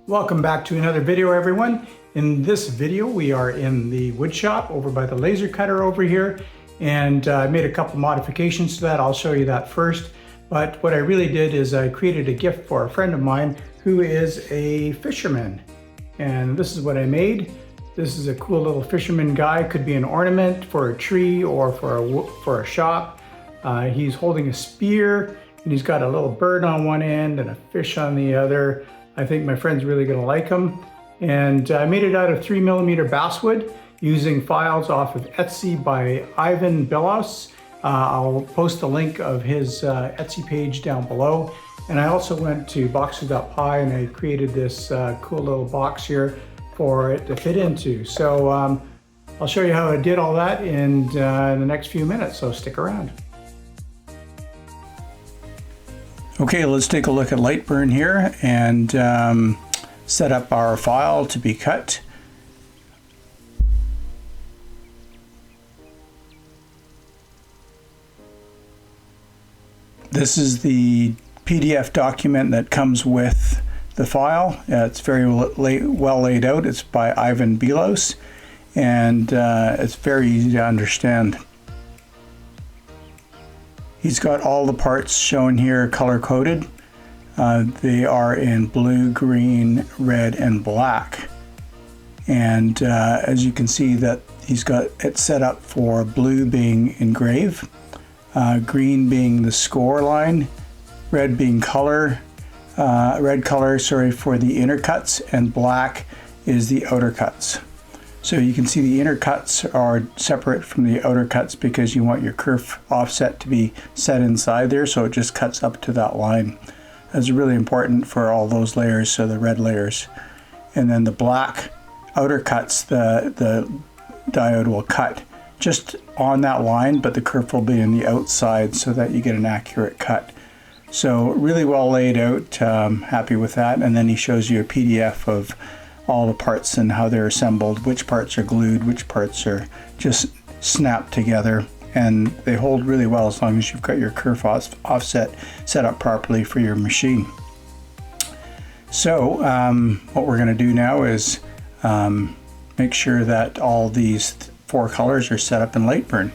Welcome back to another video, everyone. In this video, we are in the wood shop over by the laser cutter over here, and I made a couple modifications to that. I'll show you that first. But what I really did is I created a gift for a friend of mine who is a fisherman. And this is what I made. This is a cool little fisherman guy. Could be an ornament for a tree or for a shop. He's holding a spear, and he's got a little bird on one end and a fish on the other. I think my friend's really gonna like him. And I made it out of 3mm basswood using files off of Etsy by Ivan Bilos. I'll post a link of his Etsy page down below. And I also went to Boxer.py and I created this cool little box here for it to fit into. So I'll show you how I did all that in the next few minutes, so stick around. Okay, let's take a look at Lightburn here and set up our file to be cut. This is the PDF document that comes with the file. It's very well laid out. It's by Ivan Bilos, and it's very easy to understand. He's got all the parts shown here color coded. They are in blue, green, red, and black. And as you can see that he's got it set up for blue being engrave, green being the score line, red being color, red color, sorry, for the inner cuts, and black is the outer cuts. So you can see the inner cuts are separate from the outer cuts because you want your kerf offset to be set inside there, so it just cuts up to that line. That's really important for all those layers, so the red layers. And then the black outer cuts, the diode will cut just on that line, but the kerf will be on the outside so that you get an accurate cut. So really well laid out, happy with that. And then he shows you a PDF of all the parts and how they're assembled, which parts are glued, which parts are just snapped together, and they hold really well as long as you've got your kerf offset set up properly for your machine. So what we're going to do now is make sure that all these four colors are set up in Lightburn.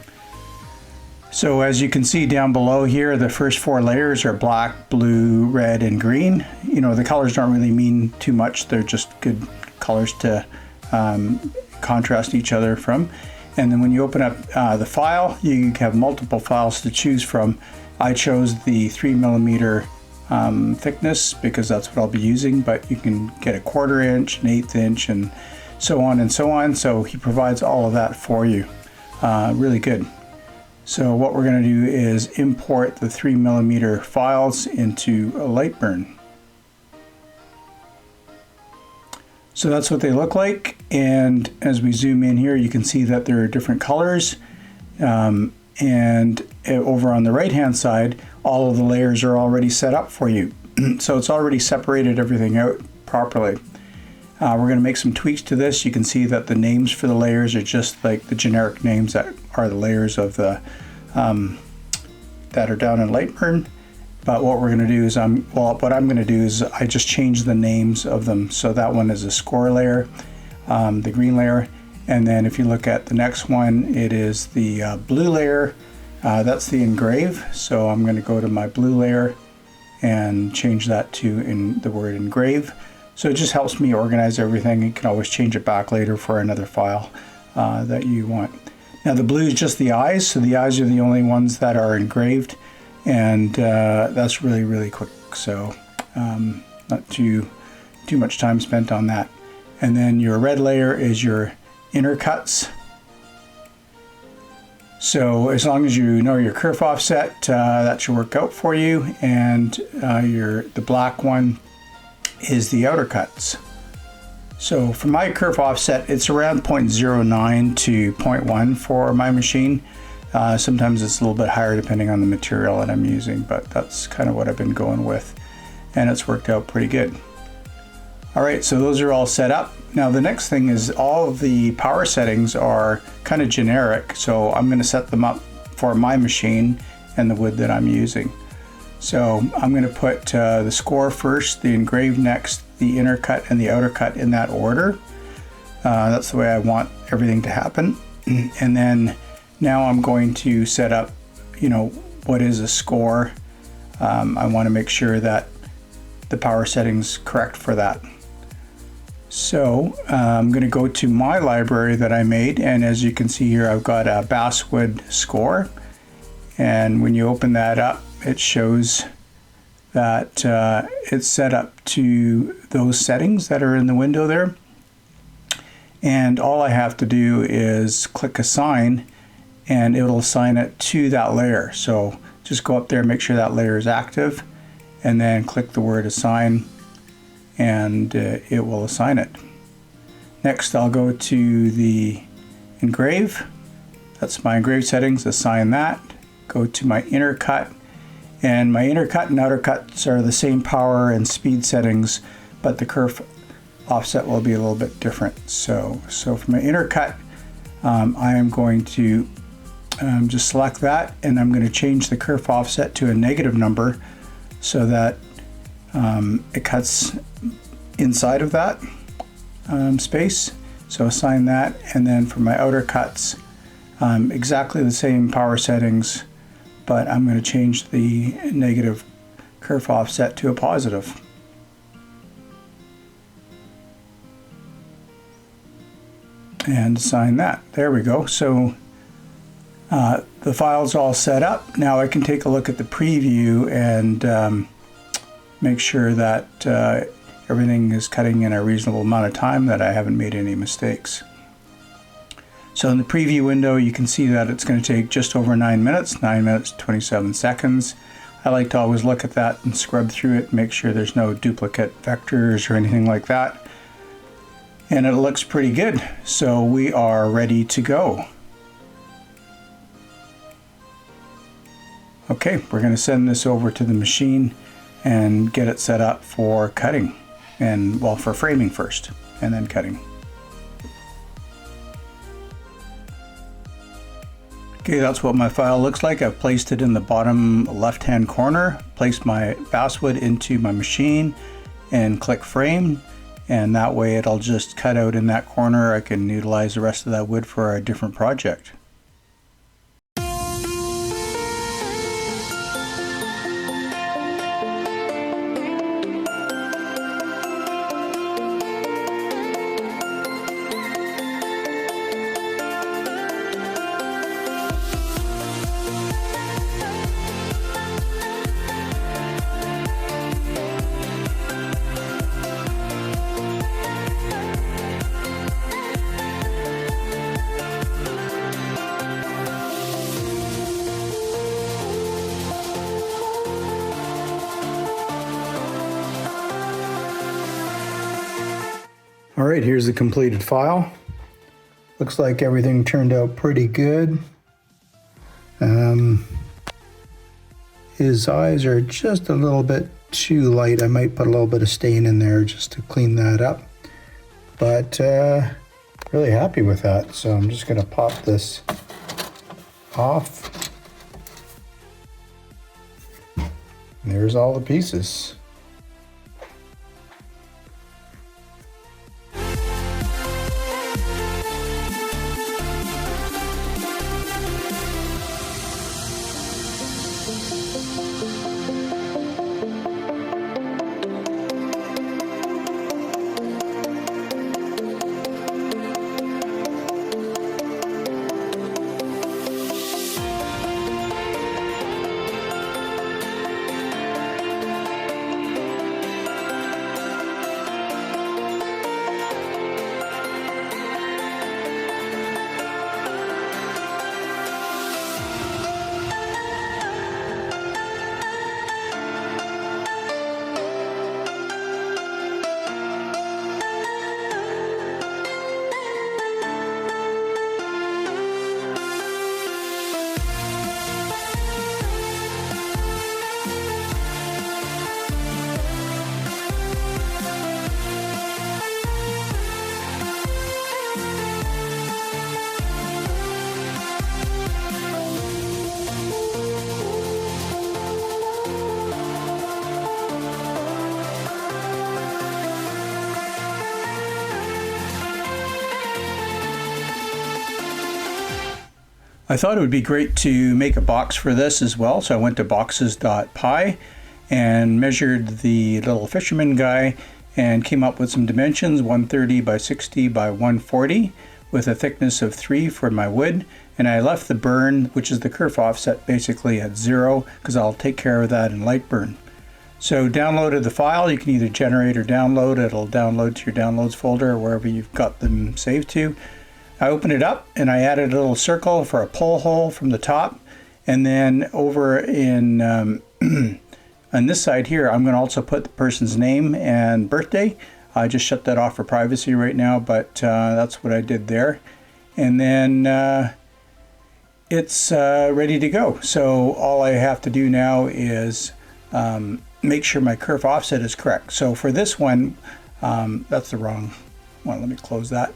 So as you can see down below here, the first four layers are black, blue, red, and green. You know, the colors don't really mean too much. They're just good colors to contrast each other from. And then when you open up the file, you have multiple files to choose from. I chose the 3mm thickness because that's what I'll be using, but you can get a 1/4 inch, an 1/8 inch, and so on and so on. So he provides all of that for you. Really good. So what we're going to do is import the 3mm files into a Lightburn. So that's what they look like, and as we zoom in here you can see that there are different colors, and over on the right hand side all of the layers are already set up for you. So it's already separated everything out properly. We're going to make some tweaks to this. You can see that the names for the layers are just like the generic names that are the layers of the that are down in Lightburn. But what we're going to do is what I'm going to do is I just change the names of them. So that one is a score layer, the green layer, and then if you look at the next one, it is the blue layer. That's the engrave. So I'm going to go to my blue layer and change that to the word engrave. So it just helps me organize everything. You can always change it back later for another file that you want. Now the blue is just the eyes, so the eyes are the only ones that are engraved, and that's really quick. So not too much time spent on that. And then your red layer is your inner cuts. So as long as you know your kerf offset, that should work out for you. And the black one is the outer cuts. So for my kerf offset, it's around 0.09 to 0.1 for my machine. Sometimes it's a little bit higher depending on the material that I'm using, but that's kind of what I've been going with, and it's worked out pretty good. All right, so those are all set up. Now the next thing is all of the power settings are kind of generic, so I'm going to set them up for my machine and the wood that I'm using. So I'm going to put the score first, the engrave next, the inner cut and the outer cut in that order. That's the way I want everything to happen. And then now I'm going to set up, what is a score. I want to make sure that the power setting's correct for that. So I'm going to go to my library that I made, and as you can see here, I've got a Basswood score. And when you open that up, it shows that it's set up to those settings that are in the window there. And all I have to do is click assign, and it'll assign it to that layer. So just go up there, make sure that layer is active, and then click the word assign, and it will assign it. Next, I'll go to the engrave. That's my engrave settings, assign that. Go to my inner cut, and my inner cut and outer cuts are the same power and speed settings, but the kerf offset will be a little bit different. So for my inner cut, I am going to just select that, and I'm going to change the kerf offset to a negative number so that it cuts inside of that space. So assign that, and then for my outer cuts, exactly the same power settings, but I'm going to change the negative kerf offset to a positive. And assign that. There we go. So the file's all set up. Now I can take a look at the preview and make sure that everything is cutting in a reasonable amount of time, that I haven't made any mistakes. So in the preview window, you can see that it's going to take just over 9 minutes, 9 minutes 27 seconds. I like to always look at that and scrub through it, make sure there's no duplicate vectors or anything like that. And it looks pretty good. So we are ready to go. Okay, we're going to send this over to the machine and get it set up for cutting, and well, for framing first and then cutting. Okay, that's what my file looks like. I've placed it in the bottom left hand corner, placed my basswood into my machine and click frame, and that way it'll just cut out in that corner. I can utilize the rest of that wood for a different project. All right, here's the completed file. Looks like everything turned out pretty good. His eyes are just a little bit too light. I might put a little bit of stain in there just to clean that up. But really happy with that. So I'm just gonna pop this off. And there's all the pieces. I thought it would be great to make a box for this as well, so I went to boxes.py and measured the little fisherman guy and came up with some dimensions, 130 by 60 by 140 with a thickness of 3 for my wood, and I left the burn, which is the kerf offset, basically at 0 because I'll take care of that in light burn. So downloaded the file. You can either generate or download. It'll download to your downloads folder or wherever you've got them saved to. I opened it up and I added a little circle for a pull hole from the top, and then over in on this side here I'm going to also put the person's name and birthday. I just shut that off for privacy right now, but that's what I did there. And then it's ready to go. So all I have to do now is make sure my kerf offset is correct. So for this one, that's the wrong one. Let me close that.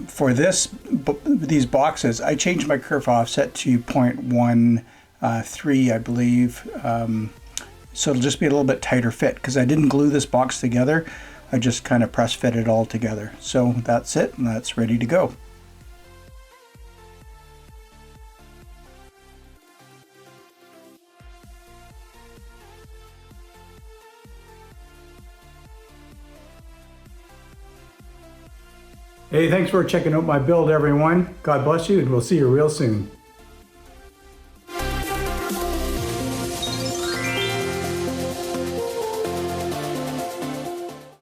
For these boxes, I changed my kerf offset to 0.13, I believe. So it'll just be a little bit tighter fit because I didn't glue this box together. I just kind of press fit it all together. So that's it, and that's ready to go. Hey, thanks for checking out my build, everyone. God bless you, and we'll see you real soon.